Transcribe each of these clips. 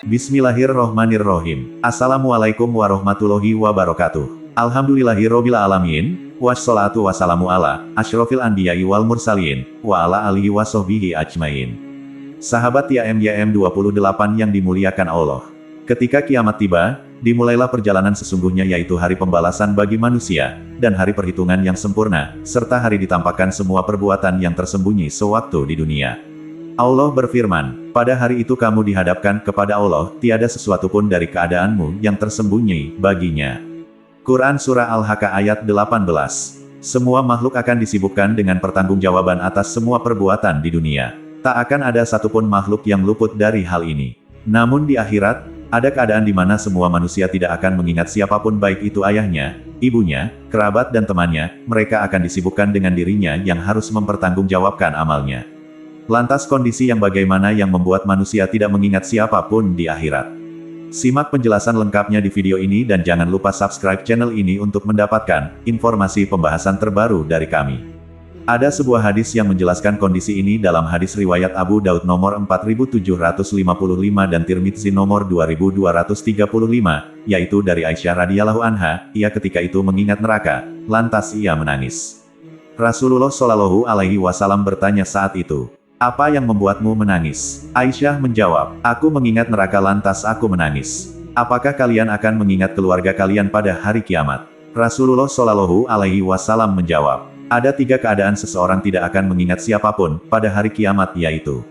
Bismillahirrohmanirrohim. Assalamualaikum warahmatullahi wabarakatuh. Alhamdulillahirobbil alamin, wassalatu wassalamu ala asyrofil anbiya'i wal mursalin, wa ala alihi wassohbihi ajmain. Sahabat YM 28 yang dimuliakan Allah. Ketika kiamat tiba, dimulailah perjalanan sesungguhnya, yaitu hari pembalasan bagi manusia, dan hari perhitungan yang sempurna, serta hari ditampakkan semua perbuatan yang tersembunyi sewaktu di dunia. Allah berfirman, pada hari itu kamu dihadapkan kepada Allah, tiada sesuatu pun dari keadaanmu yang tersembunyi baginya. Quran Surah Al-Haqqah ayat 18. Semua makhluk akan disibukkan dengan pertanggungjawaban atas semua perbuatan di dunia. Tak akan ada satupun makhluk yang luput dari hal ini. Namun di akhirat, ada keadaan di mana semua manusia tidak akan mengingat siapapun, baik itu ayahnya, ibunya, kerabat dan temannya. Mereka akan disibukkan dengan dirinya yang harus mempertanggungjawabkan amalnya. Lantas kondisi yang bagaimana yang membuat manusia tidak mengingat siapapun di akhirat? Simak penjelasan lengkapnya di video ini dan jangan lupa subscribe channel ini untuk mendapatkan informasi pembahasan terbaru dari kami. Ada sebuah hadis yang menjelaskan kondisi ini dalam hadis riwayat Abu Daud nomor 4755 dan Tirmidzi nomor 2235, yaitu dari Aisyah radhiyallahu anha, ia ketika itu mengingat neraka, lantas ia menangis. Rasulullah Shallallahu alaihi wasallam bertanya saat itu, "Apa yang membuatmu menangis?" Aisyah menjawab, "Aku mengingat neraka lantas aku menangis." "Apakah kalian akan mengingat keluarga kalian pada hari kiamat?" Rasulullah Shallallahu alaihi wasallam menjawab, "Ada 3 keadaan seseorang tidak akan mengingat siapapun pada hari kiamat, yaitu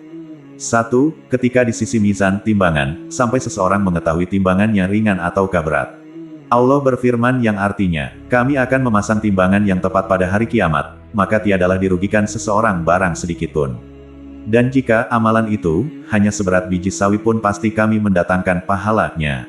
1. Ketika di sisi mizan timbangan, sampai seseorang mengetahui timbangannya ringan ataukah berat. Allah berfirman yang artinya, kami akan memasang timbangan yang tepat pada hari kiamat, maka tiadalah dirugikan seseorang barang sedikitpun. Dan jika amalan itu hanya seberat biji sawi pun pasti kami mendatangkan pahalanya.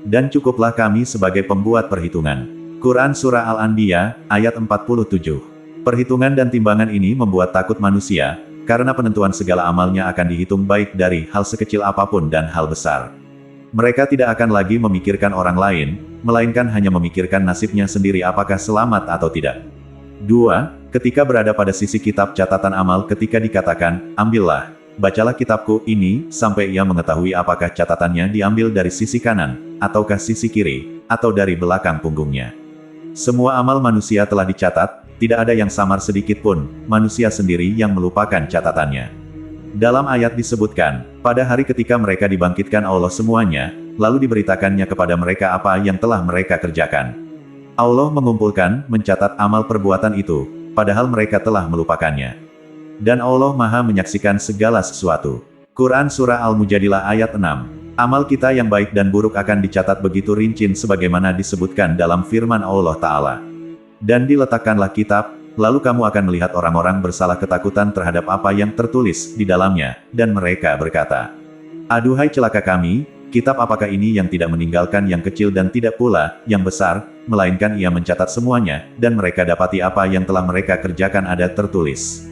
Dan cukuplah kami sebagai pembuat perhitungan." Quran Surah Al-Anbiya, ayat 47. Perhitungan dan timbangan ini membuat takut manusia, karena penentuan segala amalnya akan dihitung baik dari hal sekecil apapun dan hal besar. Mereka tidak akan lagi memikirkan orang lain, melainkan hanya memikirkan nasibnya sendiri apakah selamat atau tidak. 2. Ketika berada pada sisi kitab catatan amal, ketika dikatakan, "Ambillah, bacalah kitabku ini," sampai ia mengetahui apakah catatannya diambil dari sisi kanan, ataukah sisi kiri, atau dari belakang punggungnya. Semua amal manusia telah dicatat, tidak ada yang samar sedikit pun, manusia sendiri yang melupakan catatannya. Dalam ayat disebutkan, pada hari ketika mereka dibangkitkan Allah semuanya, lalu diberitakannya kepada mereka apa yang telah mereka kerjakan. Allah mengumpulkan, mencatat amal perbuatan itu, padahal mereka telah melupakannya. Dan Allah Maha menyaksikan segala sesuatu. Quran Surah Al-Mujadilah ayat 6. Amal kita yang baik dan buruk akan dicatat begitu rinci sebagaimana disebutkan dalam firman Allah Ta'ala. Dan diletakkanlah kitab, lalu kamu akan melihat orang-orang bersalah ketakutan terhadap apa yang tertulis di dalamnya, dan mereka berkata, "Aduhai celaka kami, kitab apakah ini yang tidak meninggalkan yang kecil dan tidak pula yang besar, melainkan ia mencatat semuanya, dan mereka dapati apa yang telah mereka kerjakan ada tertulis.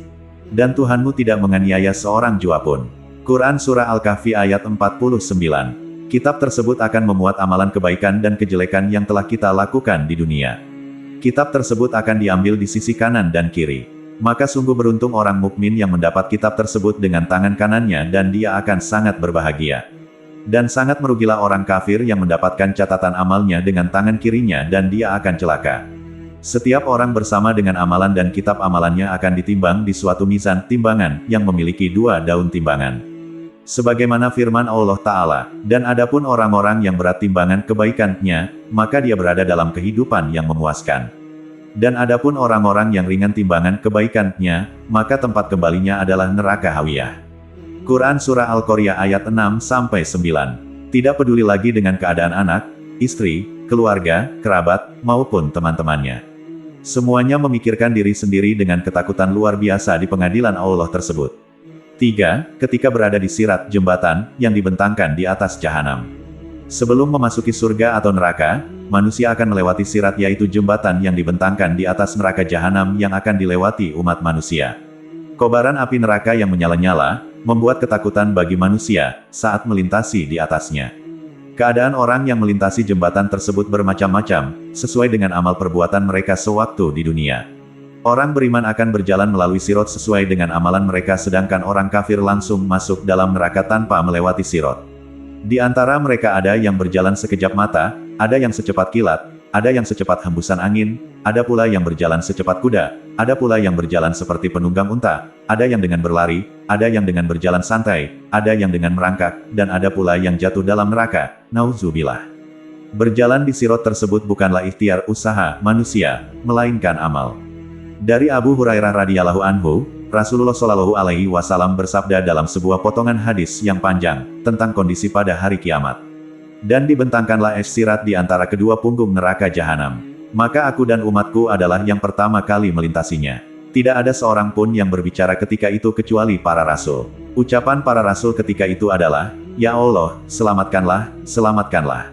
Dan Tuhanmu tidak menganiaya seorang jua pun." Quran Surah Al-Kahfi ayat 49. Kitab tersebut akan memuat amalan kebaikan dan kejelekan yang telah kita lakukan di dunia. Kitab tersebut akan diambil di sisi kanan dan kiri. Maka sungguh beruntung orang mukmin yang mendapat kitab tersebut dengan tangan kanannya dan dia akan sangat berbahagia. Dan sangat merugilah orang kafir yang mendapatkan catatan amalnya dengan tangan kirinya dan dia akan celaka. Setiap orang bersama dengan amalan dan kitab amalannya akan ditimbang di suatu mizan timbangan yang memiliki 2 daun timbangan. Sebagaimana firman Allah Ta'ala, dan adapun orang-orang yang berat timbangan kebaikannya, maka dia berada dalam kehidupan yang memuaskan. Dan adapun orang-orang yang ringan timbangan kebaikannya, maka tempat kembalinya adalah neraka hawiyah. Quran Surah Al-Qaryah ayat 6-9. Tidak peduli lagi dengan keadaan anak, istri, keluarga, kerabat, maupun teman-temannya. Semuanya memikirkan diri sendiri dengan ketakutan luar biasa di pengadilan Allah tersebut. 3. Ketika berada di sirat jembatan yang dibentangkan di atas jahanam. Sebelum memasuki surga atau neraka, manusia akan melewati sirat, yaitu jembatan yang dibentangkan di atas neraka jahanam yang akan dilewati umat manusia. Kobaran api neraka yang menyala-nyala, membuat ketakutan bagi manusia saat melintasi di atasnya. Keadaan orang yang melintasi jembatan tersebut bermacam-macam, sesuai dengan amal perbuatan mereka sewaktu di dunia. Orang beriman akan berjalan melalui sirot sesuai dengan amalan mereka, sedangkan orang kafir langsung masuk dalam neraka tanpa melewati sirot. Di antara mereka ada yang berjalan sekejap mata, ada yang secepat kilat, ada yang secepat hembusan angin, ada pula yang berjalan secepat kuda, ada pula yang berjalan seperti penunggang unta, ada yang dengan berlari, ada yang dengan berjalan santai, ada yang dengan merangkak, dan ada pula yang jatuh dalam neraka. Nauzubillah. Berjalan di sirot tersebut bukanlah ikhtiar usaha manusia, melainkan amal. Dari Abu Hurairah radhiyallahu anhu, Rasulullah Shallallahu alaihi wasallam bersabda dalam sebuah potongan hadis yang panjang tentang kondisi pada hari kiamat. Dan dibentangkanlah es sirat di antara kedua punggung neraka jahanam. Maka aku dan umatku adalah yang pertama kali melintasinya. Tidak ada seorang pun yang berbicara ketika itu kecuali para rasul. Ucapan para rasul ketika itu adalah, "Ya Allah, selamatkanlah, selamatkanlah."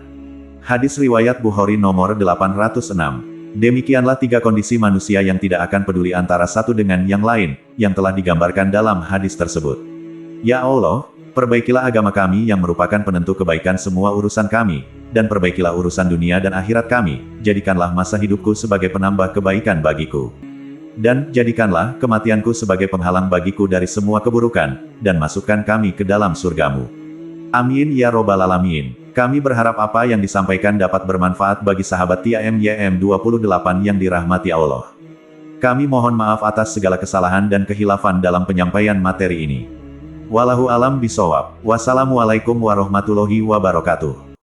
Hadis riwayat Bukhari nomor 806. Demikianlah tiga kondisi manusia yang tidak akan peduli antara satu dengan yang lain, yang telah digambarkan dalam hadis tersebut. Ya Allah, perbaikilah agama kami yang merupakan penentu kebaikan semua urusan kami, dan perbaikilah urusan dunia dan akhirat kami, jadikanlah masa hidupku sebagai penambah kebaikan bagiku. Dan jadikanlah kematianku sebagai penghalang bagiku dari semua keburukan, dan masukkan kami ke dalam surgamu. Amin ya robbal alamin. Kami berharap apa yang disampaikan dapat bermanfaat bagi sahabat TIMYM 28 yang dirahmati Allah. Kami mohon maaf atas segala kesalahan dan kehilafan dalam penyampaian materi ini. Wallahu alam bisawab. Wassalamualaikum warahmatullahi wabarakatuh.